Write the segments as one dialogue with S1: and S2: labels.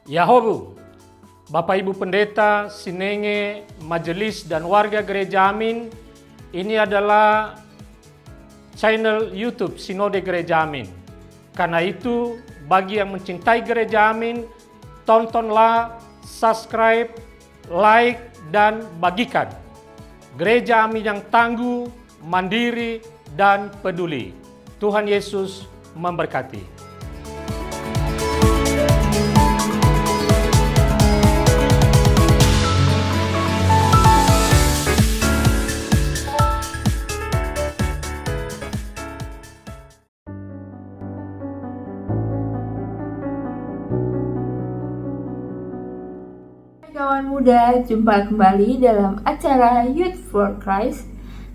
S1: Yahobu, Bapak Ibu Pendeta, Sinenge, Majelis dan warga Gereja Amin, ini adalah channel YouTube Sinode Gereja Amin. Karena itu, bagi yang mencintai Gereja Amin, tontonlah, subscribe, like, dan bagikan. Gereja Amin yang tangguh, mandiri, dan peduli. Tuhan Yesus memberkati.
S2: Kawan muda, jumpa kembali dalam acara Youth for Christ.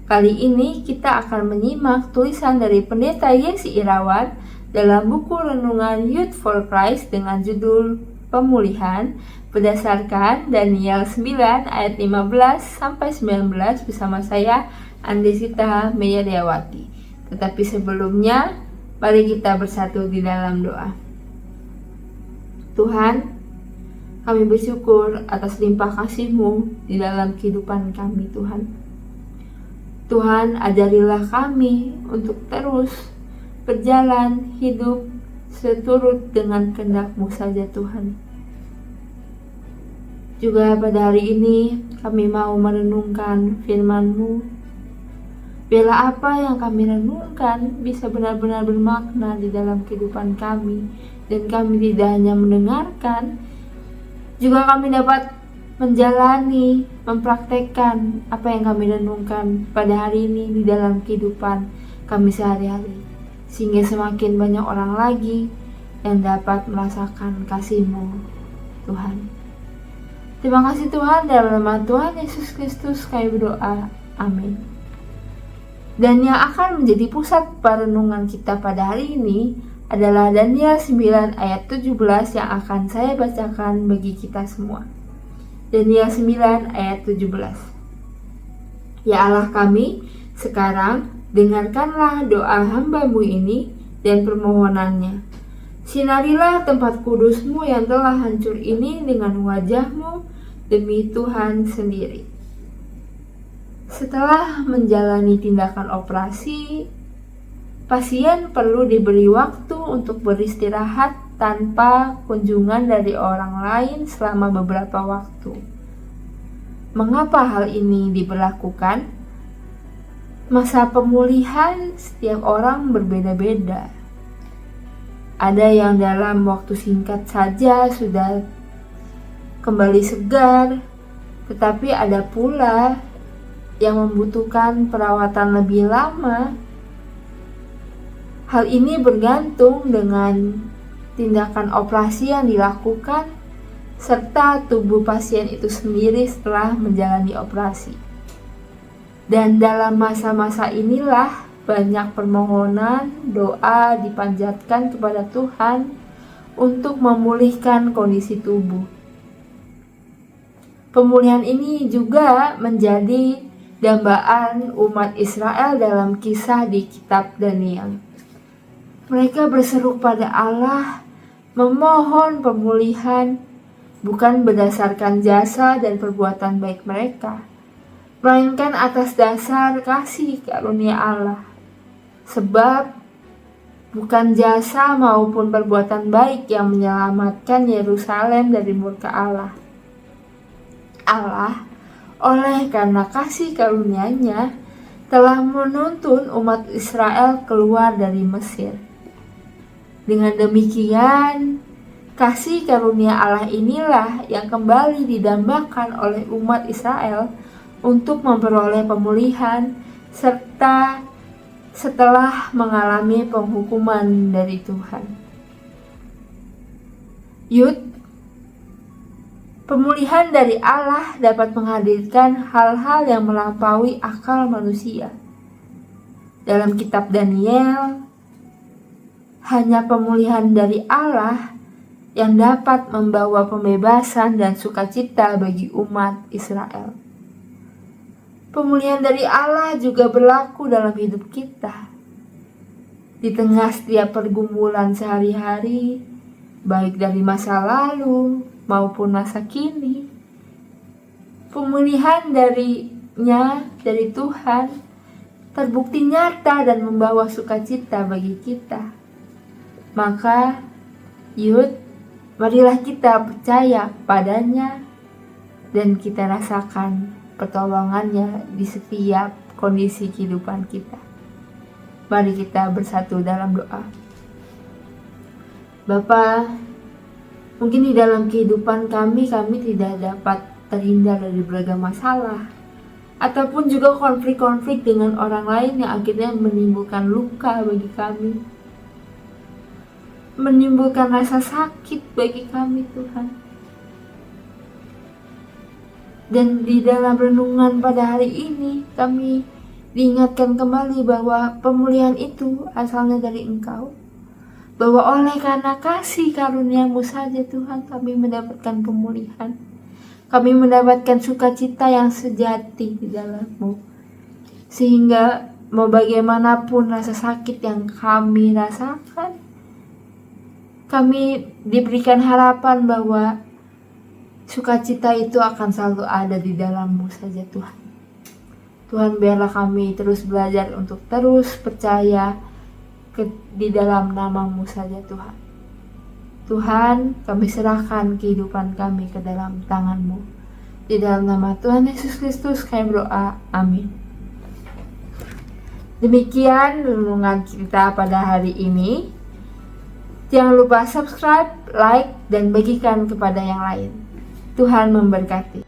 S2: Kali ini kita akan menyimak tulisan dari Pendeta Yesi Irawan dalam buku renungan Youth for Christ dengan judul Pemulihan berdasarkan Daniel 9 ayat 15-19 bersama saya Andesita Meyariawati. Tetapi sebelumnya, mari kita bersatu di dalam doa. Tuhan, kami bersyukur atas limpah kasih-Mu di dalam kehidupan kami, Tuhan. Tuhan, ajarilah kami untuk terus berjalan hidup seturut dengan kehendak-Mu saja, Tuhan. Juga pada hari ini kami mau merenungkan firman-Mu. Biarlah apa yang kami renungkan bisa benar-benar bermakna di dalam kehidupan kami, dan kami tidak hanya mendengarkan, juga kami dapat menjalani, mempraktekkan apa yang kami renungkan pada hari ini di dalam kehidupan kami sehari-hari. Sehingga semakin banyak orang lagi yang dapat merasakan kasih-Mu, Tuhan. Terima kasih Tuhan, dalam nama Tuhan Yesus Kristus kami berdoa. Amin. Dan yang akan menjadi pusat perenungan kita pada hari ini adalah Daniel 9 ayat 17 yang akan saya bacakan bagi kita semua. Daniel 9 ayat 17. Ya Allah kami, sekarang dengarkanlah doa hamba-Mu ini dan permohonannya. Sinarilah tempat kudus-Mu yang telah hancur ini dengan wajah-Mu demi Tuhan sendiri. Setelah menjalani tindakan operasi, pasien perlu diberi waktu untuk beristirahat tanpa kunjungan dari orang lain selama beberapa waktu. Mengapa hal ini diberlakukan? Masa pemulihan setiap orang berbeda-beda. Ada yang dalam waktu singkat saja sudah kembali segar, tetapi ada pula yang membutuhkan perawatan lebih lama. Hal ini bergantung dengan tindakan operasi yang dilakukan serta tubuh pasien itu sendiri setelah menjalani operasi. Dan dalam masa-masa inilah banyak permohonan, doa dipanjatkan kepada Tuhan untuk memulihkan kondisi tubuh. Pemulihan ini juga menjadi dambaan umat Israel dalam kisah di kitab Daniel. Mereka berseru pada Allah, memohon pemulihan bukan berdasarkan jasa dan perbuatan baik mereka, melainkan atas dasar kasih karunia Allah. Sebab bukan jasa maupun perbuatan baik yang menyelamatkan Yerusalem dari murka Allah. Allah, oleh karena kasih karunia-Nya, telah menuntun umat Israel keluar dari Mesir. Dengan demikian, kasih karunia Allah inilah yang kembali didambakan oleh umat Israel untuk memperoleh pemulihan serta setelah mengalami penghukuman dari Tuhan. Pemulihan dari Allah dapat menghadirkan hal-hal yang melampaui akal manusia. Dalam kitab Daniel, hanya pemulihan dari Allah yang dapat membawa pembebasan dan sukacita bagi umat Israel. Pemulihan dari Allah juga berlaku dalam hidup kita. Di tengah setiap pergumulan sehari-hari, baik dari masa lalu maupun masa kini. Pemulihan dari Tuhan terbukti nyata dan membawa sukacita bagi kita. Maka, marilah kita percaya padanya dan kita rasakan pertolongannya di setiap kondisi kehidupan kita. Mari kita bersatu dalam doa. Bapa, mungkin di dalam kehidupan kami tidak dapat terhindar dari beragam masalah, ataupun juga konflik-konflik dengan orang lain yang akhirnya menimbulkan luka bagi kami, menimbulkan rasa sakit bagi kami, Tuhan. Dan di dalam renungan pada hari ini, kami diingatkan kembali bahwa pemulihan itu asalnya dari Engkau, bahwa oleh karena kasih karunia-Mu saja Tuhan, kami mendapatkan pemulihan. Kami mendapatkan sukacita yang sejati di dalam-Mu. Sehingga mau bagaimanapun rasa sakit yang kami rasakan, kami diberikan harapan bahwa sukacita itu akan selalu ada di dalam-Mu saja Tuhan. Tuhan, biarlah kami terus belajar untuk terus percaya di dalam nama-Mu saja Tuhan. Tuhan, kami serahkan kehidupan kami ke dalam tangan-Mu. Di dalam nama Tuhan Yesus Kristus kami berdoa. Amin. Demikian renungan kita pada hari ini. Jangan lupa subscribe, like, dan bagikan kepada yang lain. Tuhan memberkati.